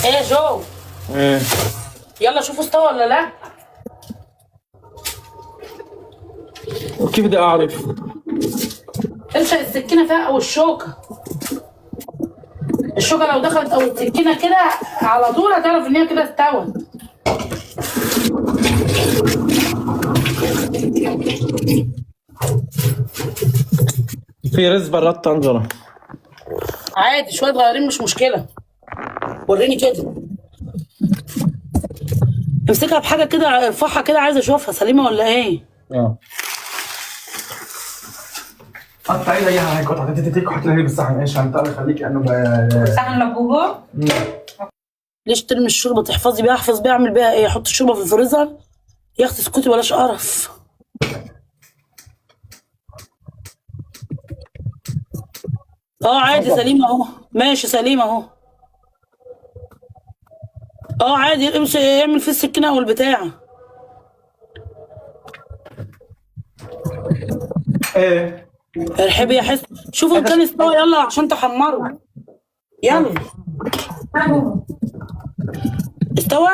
ايه يا جو؟ ايه يلا شوفوا استوى ولا لا. وكيف بدي اعرف؟ امسك السكينه فيها او الشوكه. الشوكه لو دخلت او السكينه كده على طول هتعرف ان هي كده استوت. في رز برات الطنجرة. عادي شويه صغيرين مش مشكله. وريني كده. امسكها بحاجه كده ارفعها كده، عايزه اشوفها سليمه ولا ايه. اه قطعي لي اياها هيك قطعه تيك وحطي لي بالصحن. ايش عم تعالي خليكي انه صحن لبوبو. ليش ترمي الشوربه تحفظي بيها؟ احفظ بيها اعمل بيها ايه؟ احط الشوربه في الفريزر؟ يا اختي اسكتي بلاش قرف. عادي سليمه اهو، ماشي سليمه اهو. عادي امشي اعمل فيه السكينه والبتاع. ايه ارحبي يا حس. شوفوا ان كان استوى يلا عشان تحمروا. يلا استوى.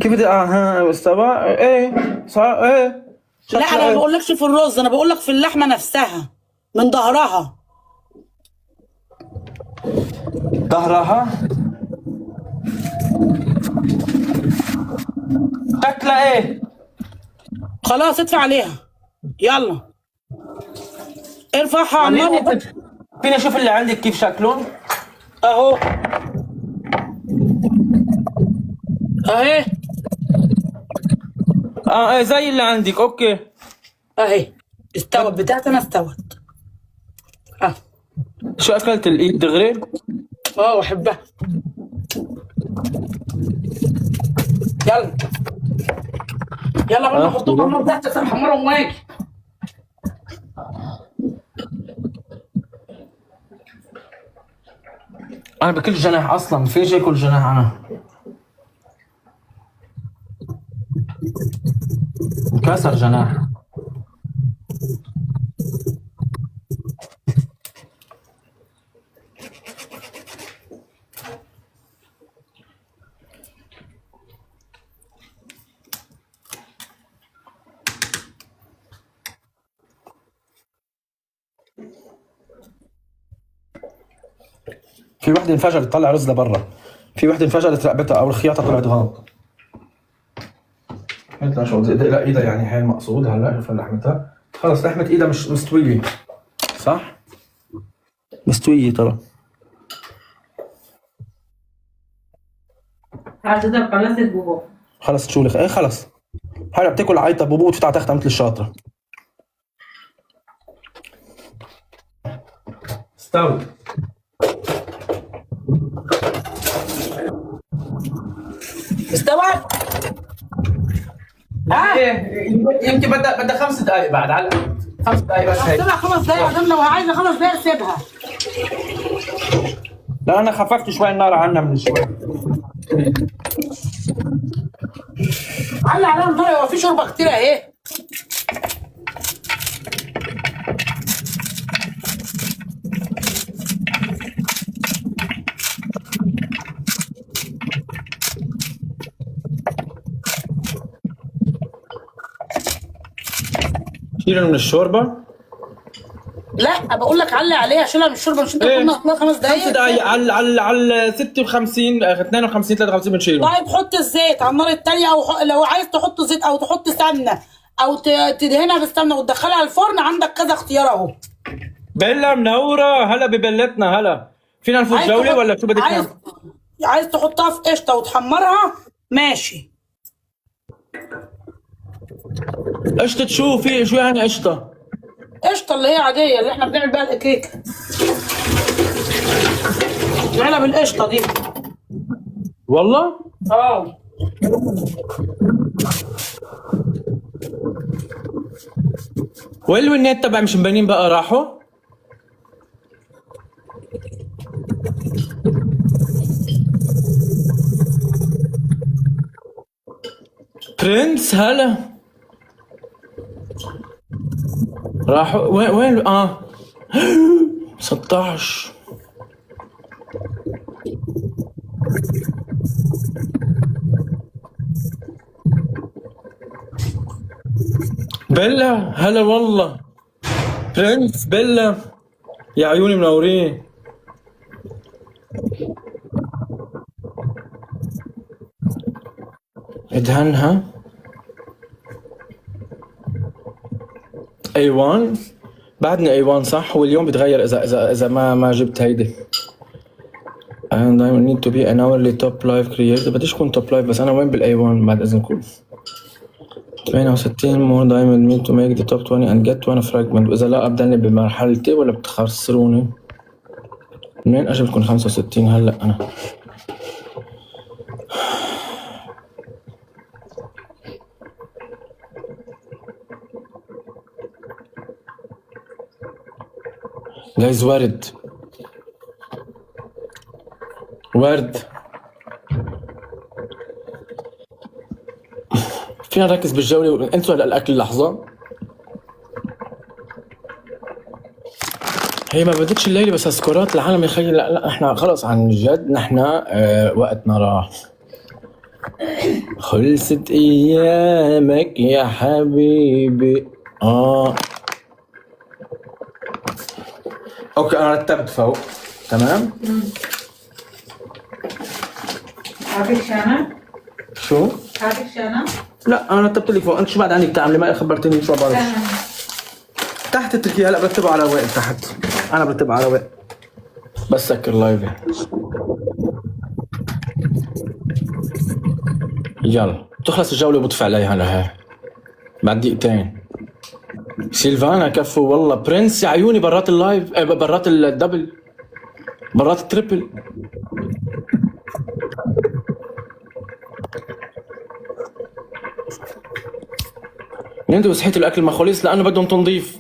كيف بدي ها استوى؟ ايه صار ايه. لا انا ما بقولكش في الرز، انا بقولك في اللحمه نفسها من ظهرها. ظهرها شكلها ايه؟ خلاص ادفع عليها. يلا ارفعها على النار. فيني اشوف اللي عندك كيف شكلهم؟ اهو اهي. ايه زي اللي عندك. اوكي اهي استوت بتاعتي انا استوت. شو اكلت الايد دغري؟ احبها. يلا يلا قبل ما احطهم على النار تحت عشان احمرهم واجي. انا باكلش جناح اصلا، ما فيش اكل جناح انا. انكسر جناح. في وحده انفجرت تطلع رز لبرا. في وحده انفجرت رقبتها او الخياطه طلعت غلط. هلا شو لا ايدها يعني هي المقصود. هلا شوف لحمتها خلص. لحمه ايدها مش مستويه صح؟ مستويه ترى. هتقدر خلصت بوبو. خلص شو لك ايه خلص. هلا بتاكل عيطه بوبو وتفتح تختها مثل الشاطره. استوت. استوت. ايه يمكن بدها 5 دقائق بعد على الأقل. 5 دقائق بس هيك. سيبها 5 دقايق عشان لو عايزه 5 دقايق سيبها. لا انا خففت شوي النار عنها من شوي. علق عليها النار. هو في شوربه كتير اهي. شيلها من الشوربه. لا بقول لك علق عليها شيلها من الشوربه. مش انت إيه؟ قلنا هتنام 5 دقايق؟ 5 دقائق على 56 52 53 بنشيله. طيب حط الزيت على النار التانية، او لو عايز تحط زيت او تحط سمنه او تدهنها بالسمنه وتدخلها الفرن. عندك كذا اختيار اهو. بيلا منوره هلا ببلتنا. هلا فينا نفوت جوله ولا شو بدك نعمل؟ عايز تحطها في قشطه وتحمرها ماشي. قشطه شو يعني قشطه؟ قشطه اللي هي عاديه اللي احنا بنعمل بيها الكيكه. العلب القشطه دي. والله؟ وين الونات تبع مش مبينين بقى راحوا؟ برنس هلا راحوا وين 16 بيلا هلا والله. برنس بيلا يا عيوني منورين. ادهنها A1 بعدني A1 صح. واليوم بتغير اذا ما جبت هيدي. and I need to be an hourly top live creator. بديش اكون توب لايف بس انا وين بالاي 1 بعد اذنكم. 68 more diamond need to make the top 20 and get one fragment. واذا لا ابدأني بمرحلتي ولا بتخسروني؟ منين اجي لكم 65 هلا انا؟ جايز ورد فينا نركز بالجولة. انتوا هلا الاكل لحظة. هي ما بدتش الليلة بس سكورات العالم يخيل. لا احنا خلص عن جد نحن وقتنا راح. خلصت ايامك يا حبيبي. اوكي انا رتبت فوق تمام. عارف شانا؟ شو؟ عارف شانا؟ لا انا رتبت لك فوق. انت شو بعد عنك تعملي؟ ما خبرتني شو بعرف. تحت اتركي هلا برتبه على رواق. تحت انا برتبه على رواق. بس سكر لايفي. يلا تخلص الجولة وبدفع عليها لهي بعد دقيقتين. سيلفانا كفو والله. برنس يا عيوني برات اللايف. برات الدبل برات التريبل. انتوا بصحيتوا الاكل ما خلص لانه بدهم تنظيف.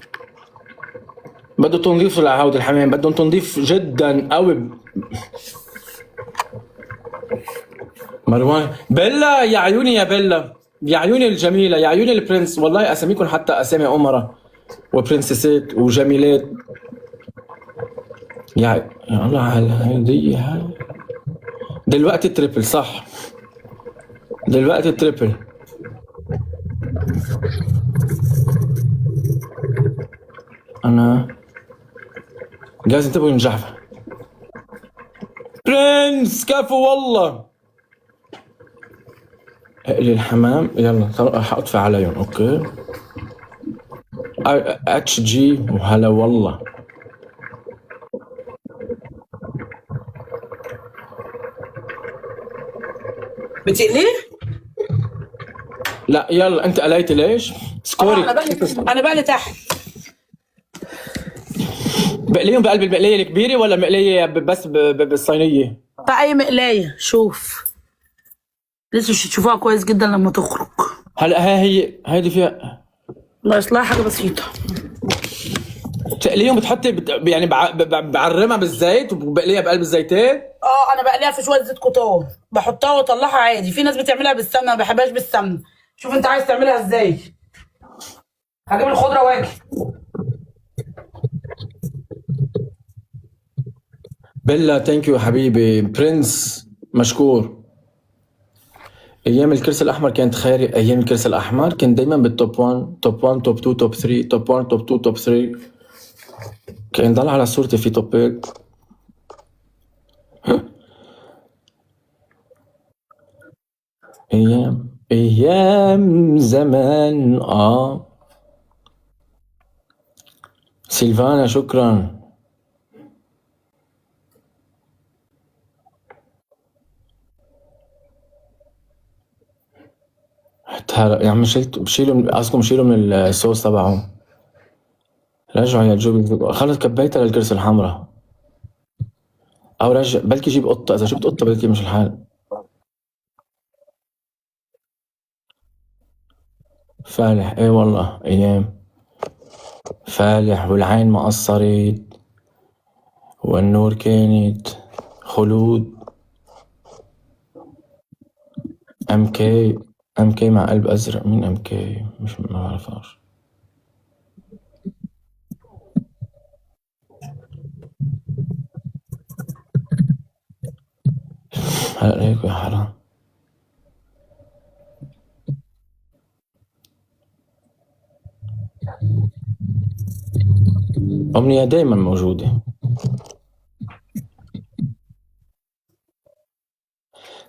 بده تنظيف لعهود الحمام. بدهم تنظيف جدا قوي. مروان بيلا يا عيوني يا بيلا يا عيوني الجميلة يا عيوني البرنس. والله اساميكم حتى اسامي أمرة وبرنسسات وجميلات. يا الله على هدي. دلوقتي تريبل صح. دلوقتي تريبل. انا جاهز. انتبهوا من جحفة. برنس كفو والله. اقلي الحمام يلا. حاطفي عليهم. اوكي اتش جي وهلا والله. بتقليه؟ لا يلا انت قليتي ليش؟ سكوري. انا بقلي تحت. بقليهم بقلب المقلية الكبيرة ولا مقلية بس بالصينية؟ اي مقلايه. شوف لسه مش هتشوفوها كويس جدا لما تخرج. هلا هيدي فيها ناقص لها حاجه بسيطه. تقليهم بتحطي يعني بعرمها بالزيت وبقليها بقلب الزيتين. انا بقليها في شويه زيت كوتون بحطها واطلعها عادي. في ناس بتعملها بالسمنه ما بحبهاش بالسمنه. شوف انت عايز تعملها ازاي. هجيب الخضره واجي. بيلا ثانك يو حبيبي. برنس مشكور. ايام الكرسي الاحمر كانت خيري. ايام الكرسي الاحمر كنت دايما بالتوب 1 توب 1 توب 2 توب 3 توب 1 توب 2 توب 3. كان ضل على صورتي في توبات. ايام زمان. سيلفانا شكرا. يا عم شيلوا قصدكم شيلوا من الصوص تبعه. رجعوا يا جوبي. خلص كبيتها للكرسي الحمراء. او رجع بلكي جيب قطه. اذا جبت قطه بلكي مش الحال. فالح ايه والله. ايام فالح والعين ما قصرت والنور كانت خلود. ام كي مع قلب ازرق. مين ام كي؟ مش ما بعرفهاش. هلا ليكوا يا حرام. أمنية دايما موجودة.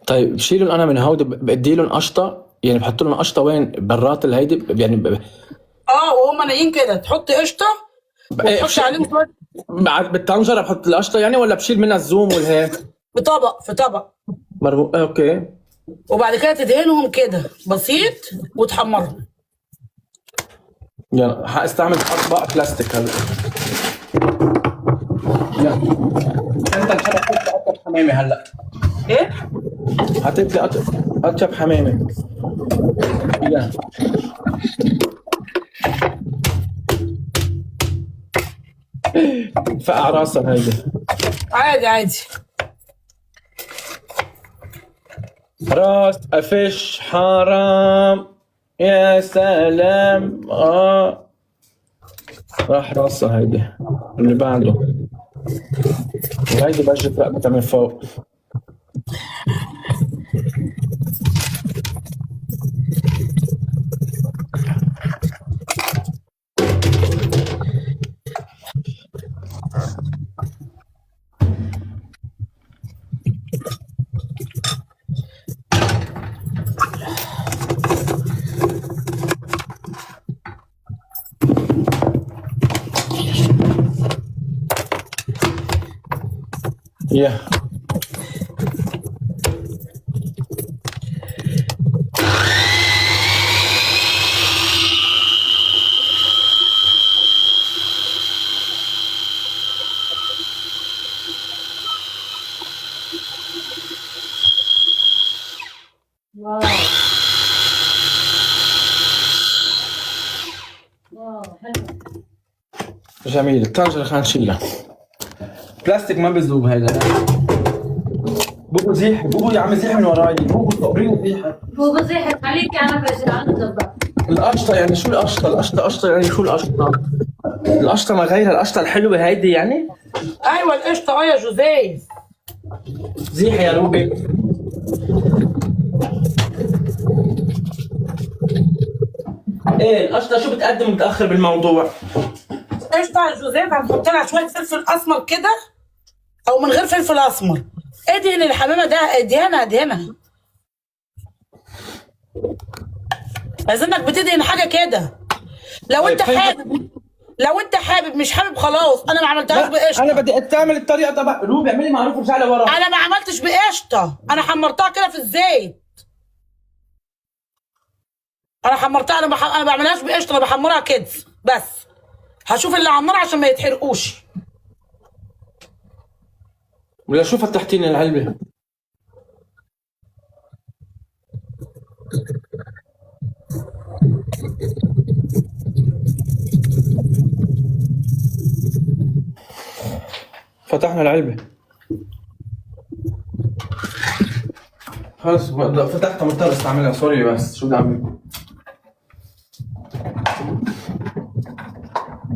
طيب شيلهم أنا من هودي، بدي لهم قشطة، يعني بحط لهم قشطة وين برات الهيدي يعني وهم نايمين كده تحط قشطه وتحط عليهم شويه بالطنجرة بحط القشطة يعني، ولا بشيل منها الزوم والهيك؟ في طبق مربوط. اوكي. وبعد كده تدهنهم كده بسيط وتحمرهم. يعني حاستعمل اطباق بلاستيك هلا. يلا انت الحلقة حطيت لي اطيب حمامة هلا. ايه؟ حطيت لي اطيب حمامة. يلا فقع راسها هيدي. عادي. راس قفش حرام، يا سلام. راح راسها هيدي. اللي بعده هيدي بجت رقبتها من فوق. يا واو حلو. جميل. الطنجرة خلينا نشيلها. بلاستيك ما بذوب هيدا. بوبو زيح، بوبو يا عم زيح من وراي، بوبو صبري زيحة. هو بزيحة عليك أنا بجران ضبط. القشطة يعني شو القشطة؟ القشطة قشطة يعني شو القشطة؟ القشطة ما غيرها، القشطة الحلوة هيدي يعني؟ ايوه القشطه يا جوزيف. زيح يا روبي. ايه القشطة شو بتقدم متأخر بالموضوع؟ قشطه يا جوزيف هنحط لها شويه فلفل اسمر كده او من غير فلفل اسمر. ادهن الحمامه ده، ادهنها. عايزينك بتدهن حاجه كده. لو انت حابب مش حابب خلاص. انا ما عملتهاش بقشطه. انا بدي تعمل الطريقة تبع روبي، اعملي معروف ورجع لورا. انا ما عملتش بقشطه، انا حمرتها كده في الزيت. انا حمرتها، انا ما بعملهاش بقشطه، انا بحمرها كده بس. هشوف اللي على النار عشان ما يتحرقوش. ولا شو فتحتيني العلبة؟ فتحنا العلبة خلص. فتحتها مضطر استعملها، سوري بس شو بدي اعمل؟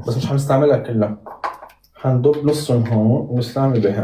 بس مش حنستعملها كلها، حنضب نصهم هون ونستعمل بها.